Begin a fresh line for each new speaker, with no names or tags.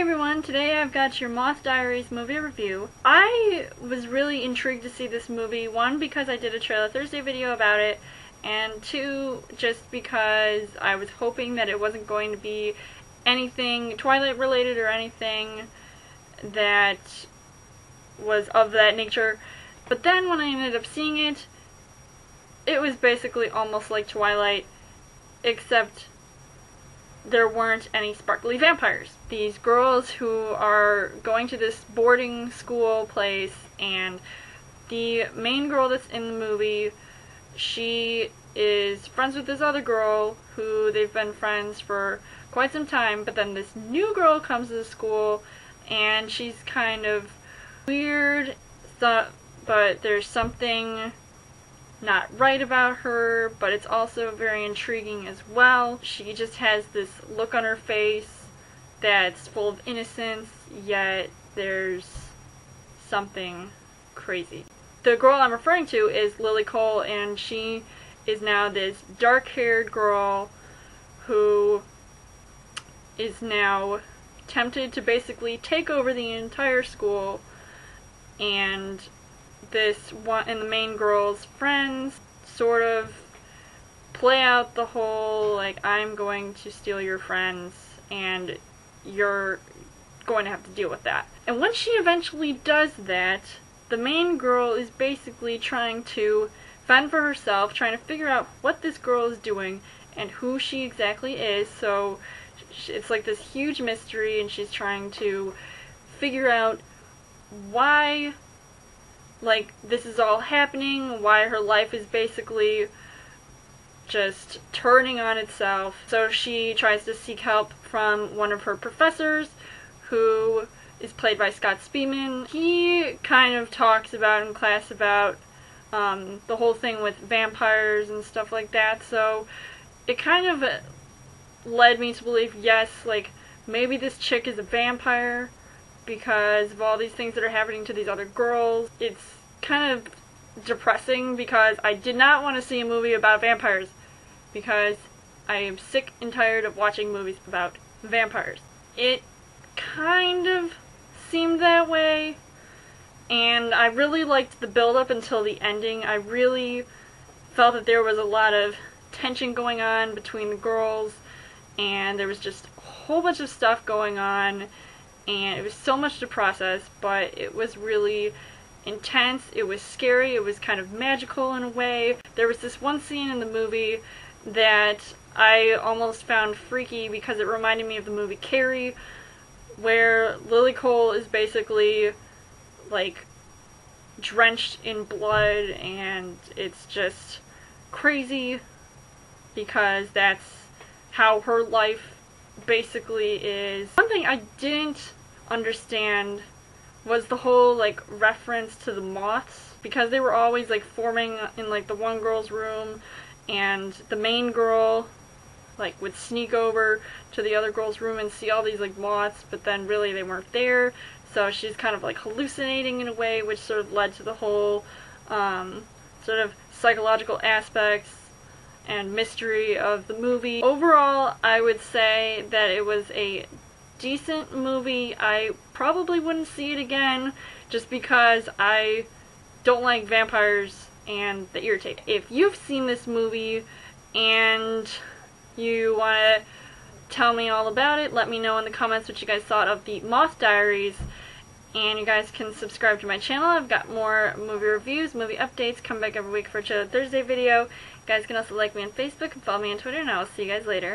everyone, today I've got your Moth Diaries movie review. I was really intrigued to see this movie, one because I did a Trailer Thursday video about it, and two, just because I was hoping that it wasn't going to be anything Twilight related or anything that was of that nature. But then when I ended up seeing it, it was basically almost like Twilight, except there weren't any sparkly vampires. These girls who are going to this boarding school place, and the main girl that's in the movie, she is friends with this other girl who they've been friends for quite some time, but then this new girl comes to the school and she's kind of weird, but there's something not right about her, but it's also very intriguing as well. She just has this look on her face that's full of innocence, yet there's something crazy. The girl I'm referring to is Lily Cole, and she is now this dark-haired girl who is now tempted to basically take over the entire school, and the main girl's friends sort of play out the whole, like, I'm going to steal your friends and you're going to have to deal with that. And when she eventually does that, the main girl is basically trying to fend for herself, trying to figure out what this girl is doing and who she exactly is. So it's like this huge mystery, and she's trying to figure out why this is all happening, why her life is basically just turning on itself. So she tries to seek help from one of her professors, who is played by Scott Speedman. He kind of talks about in class about the whole thing with vampires and stuff like that, so it kind of led me to believe, yes, maybe this chick is a vampire, because of all these things that are happening to these other girls. It's kind of depressing because I did not want to see a movie about vampires, because I am sick and tired of watching movies about vampires. It kind of seemed that way, and I really liked the build-up until the ending. I really felt that there was a lot of tension going on between the girls, and there was just a whole bunch of stuff going on, and it was so much to process, but it was really intense, it was scary, it was kind of magical in a way. There was this one scene in the movie that I almost found freaky because it reminded me of the movie Carrie, where Lily Cole is basically drenched in blood, and it's just crazy because that's how her life basically is. One thing I didn't understand was the whole reference to the moths, because they were always forming in the one girl's room, and the main girl would sneak over to the other girl's room and see all these moths, but then really they weren't there, so she's kind of hallucinating in a way, which sort of led to the whole sort of psychological aspects and mystery of the movie. Overall, I would say that it was a decent movie. I probably wouldn't see it again, just because I don't like vampires and they irritate. If you've seen this movie and you want to tell me all about it, let me know in the comments what you guys thought of the Moth Diaries, and you guys can subscribe to my channel. I've got more movie reviews, movie updates, come back every week for a Trailer Thursday video. You guys can also like me on Facebook and follow me on Twitter, and I will see you guys later.